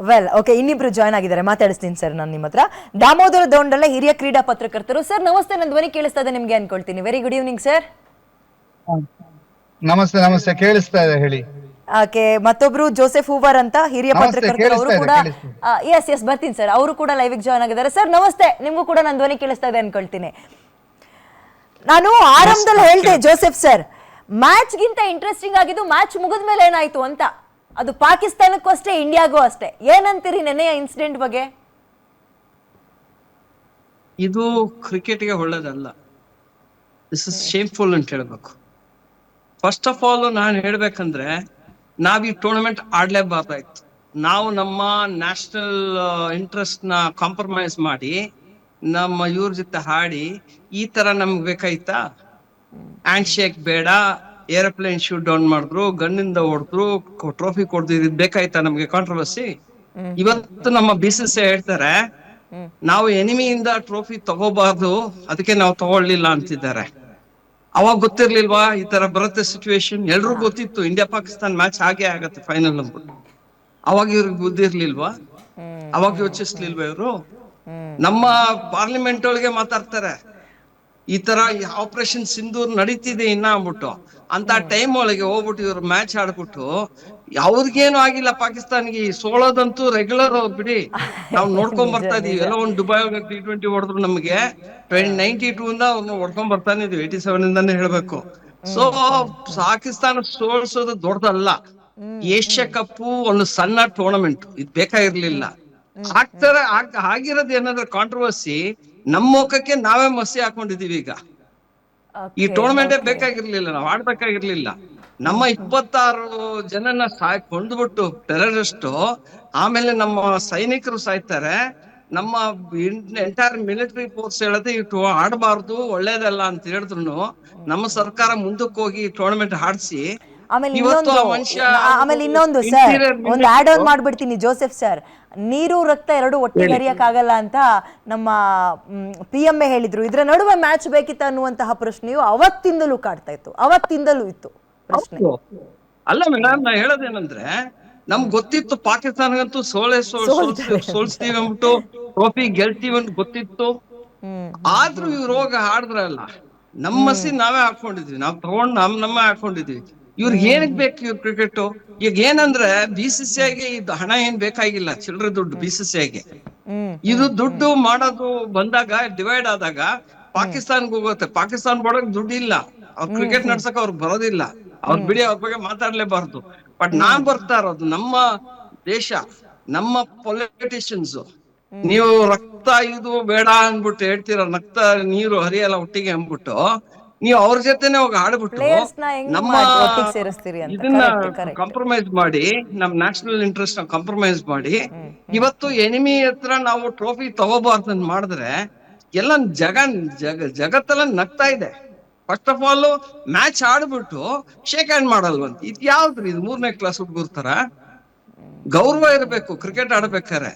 Well okay, ಇನ್ನಿಬ್ರು join ಆಗಿದ್ದಾರೆ, ಮಾತಾಡಿಸ್ತೀನಿ sir ನಾನು ನಿಮ್ಮ ಹತ್ರ. ದಾಮೋದರ ದೊಂಡಳ್ಳ ಹಿರಿಯ ಕ್ರೀಡಾ ಪತ್ರಕರ್ತರು. ಸರ್ ನಮಸ್ತೆ, ನನ್ನ ಧ್ವನಿ ಕೇಳಿಸ್ತಾ ಇದೆ ನಿಮ್ಗೆ ಅನ್ಕೊಳ್ತೀನಿ. Very good evening sir. ನಮಸ್ತೆ. ನಮಸ್ತೆ, ಕೇಳಿಸ್ತಾ ಇದೆ, ಹೇಳಿ. ಓಕೆ, ಮತ್ತೊಬ್ರು ಜೋಸೆಫ್ ಹೂವರ್ ಅಂತ ಹಿರಿಯ ಪತ್ರಕರ್ತರು, ಅವರು ಕೂಡ ಎಸ್ ಬರ್ತೀನಿ ಸರ್, ಅವರು ಕೂಡ ಲೈವ್ ಜಾಯ್ನ್ ಆಗಿದ್ದಾರೆ. ಸರ್ ನಮಸ್ತೆ, ನಿಮ್ಗೂ ಕೂಡ ನನ್ನ ಧ್ವನಿ ಕೇಳಿಸ್ತಾ ಇದೆ ಅನ್ಕೊಳ್ತೀನಿ. ನಾನು ಆರಂಭದಲ್ಲಿ ಹೇಳ್ದೆ ಜೋಸೆಫ್ ಸರ್, ಮ್ಯಾಚ್ ಗಿಂತ ಇಂಟ್ರೆಸ್ಟಿಂಗ್ ಆಗಿದ್ದು ಮ್ಯಾಚ್ ಮುಗಿದ ಮೇಲೆ ಏನಾಯ್ತು ಅಂತ. ಅದು ಪಾಕಿಸ್ತಾನಕ್ಕೂ ಅಷ್ಟೇ, ಇಂಡಿಯಾಗೂ ಅಷ್ಟೇ. ಏನಂತೀರಿ ನೆನೆಯ ಇನ್ಸಿಡೆಂಟ್ ಬಗ್ಗೆ? ಇದು ಕ್ರಿಕೆಟ್ಗೆ ಒಳ್ಳೇದಲ್ಲ, ದಿಸ್ ಇಸ್ ಶೇಮ್ಫುಲ್ ಅಂತ ಹೇಳ್ಬೇಕು. ಫಸ್ಟ್ ಆಫ್ ಆಲ್ ನಾನು ಹೇಳ್ಬೇಕಂದ್ರೆ, ನಾವ್ ಈ ಟೂರ್ನಮೆಂಟ್ ಆಡ್ಲೇಬಾರ್ದಾಯ್ತು. ನಾವು ನಮ್ಮ ನ್ಯಾಷನಲ್ ಇಂಟ್ರೆಸ್ಟ್ ನ ಕಾಂಪ್ರಮೈಸ್ ಮಾಡಿ ನಮ್ಮ ಇವ್ರ ಜೊತೆ ಹಾಡಿ ಈ ತರ ನಮ್ಗೆ ಬೇಕಾಯ್ತಾ? ಹ್ಯಾಂಡ್ ಶೇಕ್ ಬೇಡ, ಏರೋಪ್ಲೇನ್ ಶೂಟ್ ಡೌನ್ ಮಾಡಿದ್ರು, ಗನ್ನಿಂದ ಹೊಡೆದ್ರು, ಟ್ರೋಫಿ ಕೊಡ್ದಿದ್ ಬೇಕಾಯ್ತಾ ನಮ್ಗೆ ಕಾಂಟ್ರವರ್ಸಿ? ಇವತ್ತು ನಮ್ಮ BCCI ಹೇಳ್ತಾರೆ ನಾವು ಎನಿಮಿಯಿಂದ ಟ್ರೋಫಿ ತಗೋಬಾರ್ದು, ಅದಕ್ಕೆ ನಾವು ತಗೊಳ್ಳಿಲ್ಲ ಅಂತಿದ್ದಾರೆ. ಅವಾಗ ಗೊತ್ತಿರ್ಲಿಲ್ವಾ ಈ ತರ ಬರುತ್ತೆ ಸಿಚುವೇಶನ್? ಎಲ್ರಿಗೂ ಗೊತ್ತಿತ್ತು ಇಂಡಿಯಾ ಪಾಕಿಸ್ತಾನ್ ಮ್ಯಾಚ್ ಹಾಗೆ ಆಗತ್ತೆ ಫೈನಲ್ ಅಂದ್ಬಿಟ್ಟು. ಅವಾಗ ಇವ್ರಿಗೆ ಬುದ್ಧಿರ್ಲಿಲ್ವಾ? ಅವಾಗ ಯೋಚಿಸ್ಲಿಲ್ವಾ ಇವರು? ನಮ್ಮ ಪಾರ್ಲಿಮೆಂಟ್ ಒಳಗೆ ಮಾತಾಡ್ತಾರೆ, ಈ ತರ ಆಪರೇಷನ್ ಸಿಂಧೂರ್ ನಡೀತಿದೆ ಇನ್ನ ಅಂದ್ಬಿಟ್ಟು. ಅಂತ ಟೈಮ್ ಒಳಗೆ ಹೋಗ್ಬಿಟ್ಟು ಇವ್ರು ಮ್ಯಾಚ್ ಆಡ್ಬಿಟ್ಟು, ಅವ್ರಿಗೇನು ಆಗಿಲ್ಲ ಪಾಕಿಸ್ತಾನ್ಗೆ. ಸೋಳೋದಂತೂ ರೆಗ್ಯುಲರ್ ಅವ್ರು ಬಿಡಿ, ನಾವು ನೋಡ್ಕೊಂಡ್ ಬರ್ತಾ ಇದೀವಿ. ಎಲ್ಲ ಒಂದು ದುಬೈ T20 ಹೊಡೆದ್ರು ನಮ್ಗೆ. 92 ಇಂದ ಅವ್ರನ್ನ ಹೊಡ್ಕೊಂಡ್ ಬರ್ತಾನೆ ಇದೀವಿ, 87 ಇಂದಾನೆ ಹೇಳ್ಬೇಕು. ಸೊ ಪಾಕಿಸ್ತಾನ ಸೋಲ್ಸೋದು ದೊಡ್ಡದಲ್ಲ. ಏಷ್ಯಾ ಕಪ್ ಒಂದು ಸಣ್ಣ ಟೂರ್ನಮೆಂಟ್, ಇದ್ ಬೇಕಾಗಿರ್ಲಿಲ್ಲ. ಆಗ್ತಾರೆ ಆಗಿರೋದು ಏನಾದ್ರೆ ಕಾಂಟ್ರವರ್ಸಿ, ನಮ್ಮ ಮುಖಕ್ಕೆ ನಾವೇ ಮಸಿ ಹಾಕೊಂಡಿದೀವಿ. ಈಗ ಈ ಟೂರ್ನಮೆಂಟೇ ಬೇಕಾಗಿರ್ಲಿಲ್ಲ, ನಾವ್ ಆಡ್ಬೇಕಾಗಿರ್ಲಿಲ್ಲ. ನಮ್ಮ 26 ಜನನ ಕೊಂಡ್ಬಿಟ್ಟು ಟೆರರಿಸ್ಟ್, ಆಮೇಲೆ ನಮ್ಮ ಸೈನಿಕರು ಸಾಯ್ತಾರೆ. ನಮ್ಮ ಎಂಟೈರ್ ಮಿಲಿಟರಿ ಫೋರ್ಸ್ ಹೇಳದೆ ಇಟ್ಟು ಆಡಬಾರ್ದು, ಒಳ್ಳೇದಲ್ಲ ಅಂತ ಹೇಳಿದ್ರು ನಮ್ಮ ಸರ್ಕಾರ ಮುಂದಕ್ಕೆ ಹೋಗಿ ಟೂರ್ನಮೆಂಟ್ ಆಡ್ಸಿ. ಆಮೇಲೆ ಇನ್ನೊಂದು ಸರ್, ಒಂದು ಆಡ್ ಆನ್ ಮಾಡ್ಬಿಡ್ತೀನಿ ಜೋಸೆಫ್ ಸರ್. ನೀರು ರಕ್ತ ಎರಡು ಒಟ್ಟಿಗೆ ಹರಿಯಕ್ಕಾಗಲ್ಲ ಅಂತ ನಮ್ಮ PMA ಹೇಳಿದ್ರು. ಇದ್ರ ನಡುವೆ ಮ್ಯಾಚ್ ಬೇಕಿತ್ತ ಅನ್ನುವಂತಹ ಪ್ರಶ್ನೆಯು ಅವತ್ತಿಂದಲೂ ಕಾಡ್ತಾ ಇತ್ತು, ಅವತ್ತಿಂದಲೂ ಇತ್ತು ಪ್ರಶ್ನೆ. ಅಲ್ಲ ಮೇಡಮ್, ನಾ ಹೇಳೋದೇನಂದ್ರೆ, ನಮ್ಗೆ ಗೊತ್ತಿತ್ತು ಪಾಕಿಸ್ತಾನಗಂತೂ ಸೋಲ್ಸ್ತೀವಿ ಅಂದ್ಬಿಟ್ಟು, ಟ್ರೋಫಿ ಗೆಲ್ತೀವಿ ಅಂತ ಗೊತ್ತಿತ್ತು. ಆದ್ರೂ ಇವ್ರು ಹೋಗಿ ಆಡಿದ್ರಲ್ಲ, ನಮ್ಮ ಮಸಿ ನಾವೇ ಹಾಕೊಂಡಿದ್ವಿ, ನಾವ್ ತಗೊಂಡ್ ನಮ್ಮ ಹಾಕೊಂಡಿದ್ವಿ. ಇವ್ರಿಗೆ ಏನಕ್ ಬೇಕು ಇವ್ರ ಕ್ರಿಕೆಟ್? ಈಗ ಏನಂದ್ರೆ BCCIಗೆ ಇದು ಹಣ ಏನ್ ಬೇಕಾಗಿಲ್ಲ, ಚಿಲ್ಲರೆ ದುಡ್ಡು BCCIಗೆ. ಇದು ದುಡ್ಡು ಮಾಡೋದು ಬಂದಾಗ, ಡಿವೈಡ್ ಆದಾಗ ಪಾಕಿಸ್ತಾನ್ಗೆ ಹೋಗುತ್ತೆ. ಪಾಕಿಸ್ತಾನ್ ಬಡಕ್ ದುಡ್ಡು ಇಲ್ಲ, ಅವ್ರ ಕ್ರಿಕೆಟ್ ನಡ್ಸಕ್ ಅವ್ರಿಗೆ ಬರೋದಿಲ್ಲ. ಅವ್ರ ಬಿಡಿ, ಅವ್ರ ಬಗ್ಗೆ ಮಾತಾಡ್ಲೇಬಾರ್ದು. ಬಟ್ ನಾನ್ ಬರ್ತಾ ಇರೋದು, ನಮ್ಮ ದೇಶ, ನಮ್ಮ ಪೊಲಿಟಿಷಿಯನ್ಸ್, ನೀವು ರಕ್ತ ಇದು ಬೇಡ ಅನ್ಬಿಟ್ಟು ಹೇಳ್ತೀರ, ರಕ್ತ ನೀರು ಹರಿಯಲ್ಲ ಒಟ್ಟಿಗೆ ಅಂದ್ಬಿಟ್ಟು, ನೀವು ಅವ್ರ ಜೊತೆನೆ ಹೋಗಿ ಆಡ್ಬಿಟ್ಟು ನಮ್ಮ ಇದನ್ನ ಕಾಂಪ್ರಮೈಸ್ ಮಾಡಿ, ನಮ್ ನ್ಯಾಷನಲ್ ಇಂಟ್ರೆಸ್ಟ್ ನ ಕಾಂಪ್ರಮೈಸ್ ಮಾಡಿ, ಇವತ್ತು ಎನಿಮಿ ಹತ್ರ ನಾವು ಟ್ರೋಫಿ ತಗೋಬಾರ್ದು ಮಾಡಿದ್ರೆ ಎಲ್ಲ ಜಗತ್ತೆಲ್ಲ ನಗ್ತಾ ಇದೆ. ಫಸ್ಟ್ ಆಫ್ ಆಲ್ ಮ್ಯಾಚ್ ಆಡ್ಬಿಟ್ಟು ಶೇಕ್ ಹ್ಯಾಂಡ್ ಮಾಡಲ್ವಂತ. ಇದು ಯಾವ್ದ್ರಿ? ಇದು 3ನೇ ಕ್ಲಾಸ್ ಹುಡುಗರ್ತಾರ. ಗೌರವ ಇರಬೇಕು ಕ್ರಿಕೆಟ್ ಆಡ್ಬೇಕಾರೆ.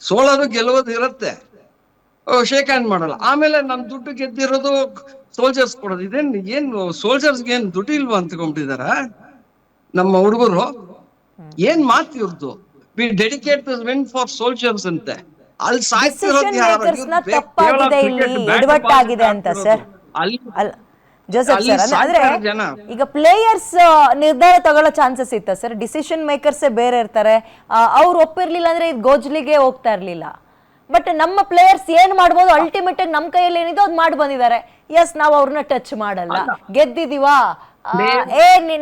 ಸೋಲೋದು ಗೆಲ್ಲೋದು ಇರುತ್ತೆ, ಶೇಕ್ ಹ್ಯಾಂಡ್ ಮಾಡಲ್ಲ. ಆಮೇಲೆ ನಮ್ ದುಡ್ಡು ಗೆದ್ದಿರೋದು ಸೋಲ್ಜರ್ಸ್ ಕೊಡೋದು. ಏನು ಸೋಲ್ಜರ್ಸ್ಗೆ ಏನ್ ದುಡ್ಡು ಇಲ್ವಾ ಅಂತ್ಕೊಂಡಿದಾರ ನಮ್ಮ ಹುಡುಗರು? ಏನ್ ಮಾತು ಇವ್ರದ್ದು? We dedicate this win for soldiers ಅಂತೆ. ಅಲ್ಲಿ ಸಾಯ್ತಿರೋದು ಜೋಸೆಫ್ ಸರ್, ಅಂದ್ರೆ ಈಗ ಪ್ಲೇಯರ್ಸ್ ನಿರ್ಧಾರ ತಗೊಳ್ಳೋ ಚಾನ್ಸಸ್ ಇತ್ತ ಸರ್? ಡಿಸಿಷನ್ ಮೇಕರ್ಸ್ ಬೇರೆ ಇರ್ತಾರೆ, ಅವ್ರು ಒಪ್ಪಿರ್ಲಿಲ್ಲ ಅಂದ್ರೆ ಇದು ಗೋಜ್ಲಿಗೆ ಹೋಗ್ತಾ ಇರ್ಲಿಲ್ಲ. ಬಟ್ ನಮ್ಮ ಪ್ಲೇಯರ್ಸ್ ಏನ್ ಮಾಡ್ಬೋದು, ಅಲ್ಟಿಮೇಟ್ ನಮ್ ಕೈಯಲ್ಲಿ ಏನಿದೆ ಅದ್ ಮಾಡಿ ಬಂದಿದ್ದಾರೆ. ಎಸ್, ನಾವು ಅವ್ರನ್ನ ಟಚ್ ಮಾಡಲ್ಲ, ಗೆದ್ದಿದೀವಾ,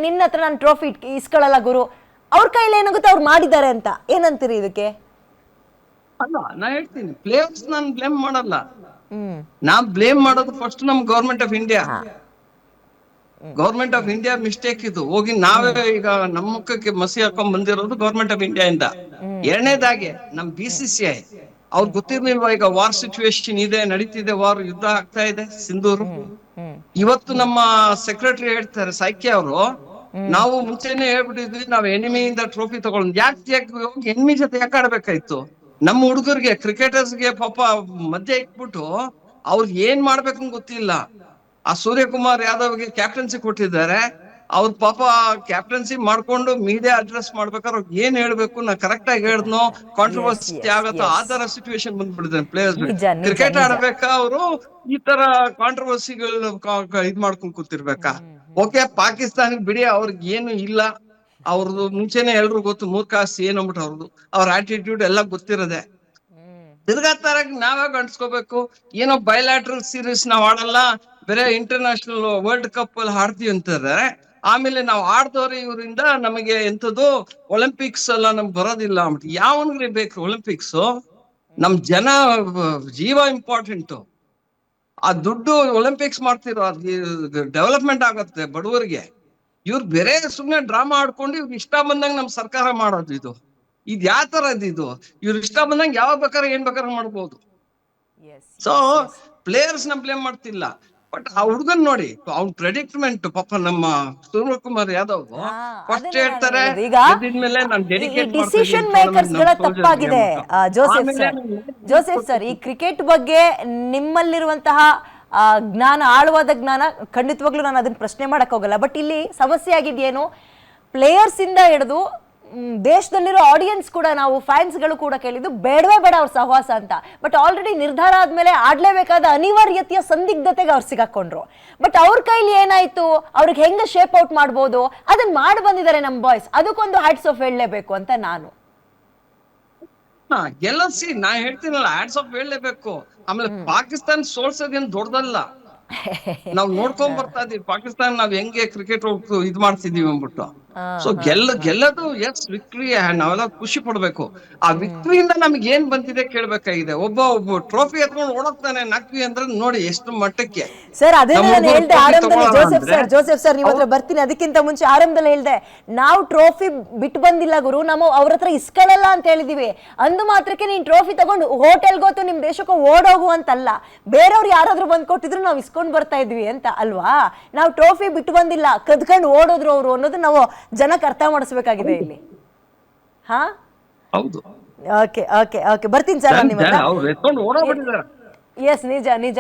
ನಿನ್ನ ಹತ್ರ ನಾನು ಟ್ರೋಫಿ ಇಸ್ಕೊಳ್ಳಲ್ಲ ಗುರು, ಅವ್ರ ಕೈಯಲ್ಲಿ ಏನಾಗುತ್ತೆ ಅವ್ರು ಮಾಡಿದ್ದಾರೆ ಅಂತ. ಏನಂತೀರಿ ಇದಕ್ಕೆ? ಅಲ್ಲ, ನಾ ಹೇಳ್ತೀನಿ, ಪ್ಲೇಯರ್ಸ್ ನಾನು ಬ್ಲೇಮ್ ಮಾಡಲ್ಲ. ನಾ ಬ್ಲೇಮ್ ಮಾಡೋದು ಫಸ್ಟ್ ನಮ್ government of India. Government of India mistake ಇದು. ಹೋಗಿ ನಾವೇ ಈಗ ನಮ್ಮ ಮುಖಕ್ಕೆ ಮಸಿ ಹಾಕೊಂಡ್ ಬಂದಿರೋದು ಗವರ್ಮೆಂಟ್ ಆಫ್ ಇಂಡಿಯಾ ಇಂದ. ಎರಡನೇದಾಗೆ ನಮ್ BCCI ಅವ್ರಿಗೆ ಗೊತ್ತಿರ್ಲಿಲ್ವಾ ಈಗ ವಾರ್ ಸಿಚುವೇಶನ್ ಇದೆ, ನಡೀತಿದೆ, ವಾರ್ ಯುದ್ಧ ಆಗ್ತಾ ಇದೆ ಸಿಂಧೂರು. ಇವತ್ತು ನಮ್ಮ ಸೆಕ್ರೆಟರಿ ಹೇಳ್ತಾರೆ ಸೈಕ್ಯ ಅವರು, ನಾವು ಮುಂಚೆನೆ ಹೇಳ್ಬಿಟ್ಟಿದ್ವಿ ನಾವ್ ಎನಿಮಿಯಿಂದ ಟ್ರೋಫಿ ತಗೊಂಡ್. ಯಾಕೆ ಹೋಗಿ ಎನಿಮಿ ಜೊತೆ ಯಾಕೆ ಆಡ್ಬೇಕಾಯ್ತು? ನಮ್ಮ ಹುಡುಗರಿಗೆ, ಕ್ರಿಕೆಟರ್ಸ್ಗೆ ಪಾಪ ಮಧ್ಯೆ ಇಟ್ಬಿಟ್ಟು ಅವ್ರಿಗೆ ಏನ್ ಮಾಡ್ಬೇಕಂತ ಗೊತ್ತಿಲ್ಲ. ಆ ಸೂರ್ಯಕುಮಾರ್ ಯಾದವ್ಗೆ ಕ್ಯಾಪ್ಟನ್ಸಿ ಕೊಟ್ಟಿದ್ದಾರೆ, ಅವ್ರ ಪಾಪ ಕ್ಯಾಪ್ಟನ್ಸಿ ಮಾಡ್ಕೊಂಡು ಮೀಡಿಯಾ ಅಡ್ರೆಸ್ ಮಾಡ್ಬೇಕಾದ್ರೆ ಅವ್ರಿಗೆ ಏನ್ ಹೇಳ್ಬೇಕು ನಾ ಕರೆಕ್ಟ್ ಆಗಿ ಹೇಳ್ದನೋ ಕಾಂಟ್ರವರ್ಸಿ ಆಗತ್ತೋ ಆ ತರ ಸಿಚುವೇಶನ್ ಬಂದ್ಬಿಟ್ಟಿದೆ ಪ್ಲೇಯರ್ಸ್. ಕ್ರಿಕೆಟ್ ಆಡ್ಬೇಕಾ ಅವರು ಈ ತರ ಕಾಂಟ್ರವರ್ಸಿಗಳು ಇದ್ ಮಾಡ್ಕೊಂಡ್ ಕೂತಿರ್ಬೇಕಾ? ಓಕೆ, ಪಾಕಿಸ್ತಾನಿಗೆ ಬಿಡಿ, ಅವ್ರಿಗೆ ಏನು ಇಲ್ಲ, ಅವ್ರದ್ದು ಮುಂಚೆನೆ ಎಲ್ರು ಗೊತ್ತು ಮೂರ್ಖಾಸ್ ಏನ್ ಅಂದ್ಬಿಟ್ಟು ಅವ್ರ ಆಟಿಟ್ಯೂಡ್ ಎಲ್ಲ ಗೊತ್ತಿರದೆ. ತಿರ್ಗಾತಾರಾಗ ನಾವಾಗ ಅಂಟಿಸ್ಕೋಬೇಕು, ಏನೋ ಬಯಲಾಟ್ರಲ್ ಸೀರೀಸ್ ನಾವ್ ಆಡಲ್ಲ, ಬೇರೆ ಇಂಟರ್ನ್ಯಾಷನಲ್ ವರ್ಲ್ಡ್ ಕಪ್ ಅಲ್ಲಿ ಆಡ್ತೀವಿ ಅಂತಾರೆ. ಆಮೇಲೆ ನಾವು ಆಡ್ದವ್ರೆ ಇವರಿಂದ ನಮಗೆ ಎಂತದ್ದು ಒಲಿಂಪಿಕ್ಸ್ ಎಲ್ಲ ನಮ್ಗೆ ಬರೋದಿಲ್ಲ ಅಂದ್ಬಿಟ್ಟು. ಯಾವನ್ಗೆ ಬೇಕು ಒಲಿಂಪಿಕ್ಸ್? ನಮ್ ಜನ ಜೀವ ಇಂಪಾರ್ಟೆಂಟ್. ಆ ದುಡ್ಡು ಒಲಿಂಪಿಕ್ಸ್ ಮಾಡ್ತಿರೋ ಡೆವಲಪ್ಮೆಂಟ್ ಆಗತ್ತೆ ಬಡವರಿಗೆ. ಇವ್ರು ಬೇರೆ ಸುಮ್ನೆ ಡ್ರಾಮಾ ಆಡ್ಕೊಂಡು ಇವ್ರಿಗೆ ಇಷ್ಟ ಬಂದಂಗ ನಮ್ ಸರ್ಕಾರ ಮಾಡೋದು ಇದು ಯಾವ ತರ ಇದು? ಇವ್ರು ಇಷ್ಟ ಬಂದಂಗ ಯಾವಾಗ ಬೇಕಾದ್ರೆ ಏನ್ ಬೇಕಾದ್ರೆ ಮಾಡ್ಬೋದು. ಸೊ ಪ್ಲೇಯರ್ಸ್ ನ ಬ್ಲೇಮ್ ಮಾಡ್ತಿಲ್ಲ, ಬಟ್ ಆ ಹುಡ್ಗನ್ ನೋಡಿ ಅವ್ನ್ ಪ್ರೆಡಿಕ್ಟ್ಮೆಂಟ್. ಪಾಪ ನಮ್ಮ ಸೂರ್ಯಕುಮಾರ್ ಯಾದವ್ ಫಸ್ಟ್ ಹೇಳ್ತಾರೆ, ಗೆದ್ದಿದ್ಮೇಲೆ ನಾನು ಡೆಡಿಕೇಟ್ ಡಿಸಿಷನ್ ಮೇಕರ್ಸ್ ಗಳ ತಪ್ಪಾಗಿದೆ. ಜೋಸೆಫ್ ಸರ್, ಈ ಕ್ರಿಕೆಟ್ ಬಗ್ಗೆ ನಿಮ್ಮಲ್ಲಿರುವಂತಹ ಜ್ಞಾನ, ಆಳವಾದ ಜ್ಞಾನ, ಖಂಡಿತವಾಗ್ಲೂ ನಾನು ಅದನ್ನ ಪ್ರಶ್ನೆ ಮಾಡಕ್ ಹೋಗಲ್ಲ. ಬಟ್ ಇಲ್ಲಿ ಸಮಸ್ಯೆ ಆಗಿದ್ಯೇನು, ಪ್ಲೇಯರ್ಸ್ ಇಂದ ಹಿಡಿದು ದೇಶದಲ್ಲಿರೋ ಆಡಿಯನ್ಸ್ ಕೂಡ, ನಾವು ಫ್ಯಾನ್ಸ್ ಗಳು ಕೂಡ ಕೇಳಿದ್ದು ಬೇಡವೇ ಬೇಡ ಅವ್ರ ಸಹವಾಸ ಅಂತ. ಬಟ್ ಆಲ್ರೆಡಿ ನಿರ್ಧಾರ ಆದ್ಮೇಲೆ ಆಡ್ಲೇಬೇಕಾದ ಅನಿವಾರ್ಯತೆಯ ಸಂದಿಗ್ಧತೆಗೆ ಅವ್ರು ಸಿಗಾಕೊಂಡ್ರು. ಬಟ್ ಅವ್ರ ಕೈಲಿ ಏನಾಯ್ತು, ಅವ್ರಿಗೆ ಹೆಂಗ ಶೇಪ್ ಔಟ್ ಮಾಡ್ಬೋದು ಅದನ್ನ ಮಾಡಿ ಬಂದಿದ್ದಾರೆ ನಮ್ ಬಾಯ್ಸ್. ಅದಕ್ಕೊಂದು ಹ್ಯಾಟ್ಸ್ ಆಫ್ ಹೇಳಲೇಬೇಕು ಅಂತ ನಾನು. ಗೆಲ್ಲಸಿ ನಾ ಹೇಳ್ತೀನಲ್ಲ, ಹ್ಯಾಟ್ಸ್ ಆಫ್ ಹೇಳಲೇಬೇಕು. ಆಮೇಲೆ ಪಾಕಿಸ್ತಾನ ಸೋಲ್ಸೋದೇನ್ ದೊಡ್ಡದಲ್ಲ. ನಾವ್ ನೋಡ್ಕೊಂಡ್ ಬರ್ತಾ ಇದೀವಿ ಪಾಕಿಸ್ತಾನ ನಾವ್ ಹೆಂಗೆ ಕ್ರಿಕೆಟ್ ಇದ್ ಮಾಡ್ತಿದೀವಿ ಅಂದ್ಬಿಟ್ಟು. ಸೊ ಗೆಲ್ಲದು ಎಸ್ ವಿಕ್ಟ್ರಿ, ನಾವೆಲ್ಲ ಖುಷಿ ಪಡ್ಬೇಕು. ಆ ವಿಕ್ಟ್ರಿಯಿಂದ ನಮ್ಗೆ ಏನ್ ಬಂದಿದೆ ಕೇಳ್ಬೇಕಾಗಿದೆ. ಒಬ್ಬ ಟ್ರೋಫಿ ಎತ್ಕೊಂಡು ಓಡೋಗ್ತಾನೆ ನಕ್ವಿ ಅಂದ್ರೆ ನೋಡಿ ಎಷ್ಟು ಮಟ್ಟಕ್ಕೆ. ಸರ್ ಅದೇ ನಾನು ಹೇಳ್ದೆ ಆರಂಭದಲ್ಲಿ, ಜೋಸೆಫ್ ಸರ್ ನೀವು ಹತ್ರ ಬರ್ತೀನಿ. ಅದಕ್ಕಿಂತ ಮುಂಚೆ ಆರಂಭದಲ್ಲಿ ಹೇಳ್ದೆ, ನಾವು ಟ್ರೋಫಿ ಬಿಟ್ಟು ಬಂದಿಲ್ಲ ಗುರು, ನಾವು ಅವ್ರ ಹತ್ರ ಇಸ್ಕೊಳ್ಳಲ್ಲ ಅಂತ ಹೇಳಿದೀವಿ. ಅಂದು ಮಾತ್ರಕ್ಕೆ ನೀನ್ ಟ್ರೋಫಿ ತಗೊಂಡು ಹೋಟೆಲ್ ಗೊತ್ತು ನಿಮ್ ದೇಶಕ್ಕೂ ಓಡೋಗು ಅಂತಲ್ಲ. ಬೇರೆಯವ್ರು ಯಾರಾದ್ರೂ ಬಂದ್ ಕೊಟ್ಟಿದ್ರು ನಾವು ಇಸ್ಕೊಂಡ್ ಬರ್ತಾ ಇದ್ವಿ ಅಂತ ಅಲ್ವಾ? ನಾವು ಟ್ರೋಫಿ ಬಿಟ್ಟು ಬಂದಿಲ್ಲ, ಕದ್ಕೊಂಡು ಓಡೋದ್ರು ಅವ್ರು ಅನ್ನೋದು ನಾವು ಜನಕ್ಕೆ ಅರ್ಥ ಮಾಡಿಸ್ಬೇಕಾಗಿದೆ ಇಲ್ಲಿ. ಹಾ, ಹೌದು. ಓಕೆ ಓಕೆ ಓಕೆ, ಬರ್ತೀನಿ ಸರ್ ನಿಮ್ಮ ಹತ್ರ. ಎಸ್, ನಿಜ ನಿಜ.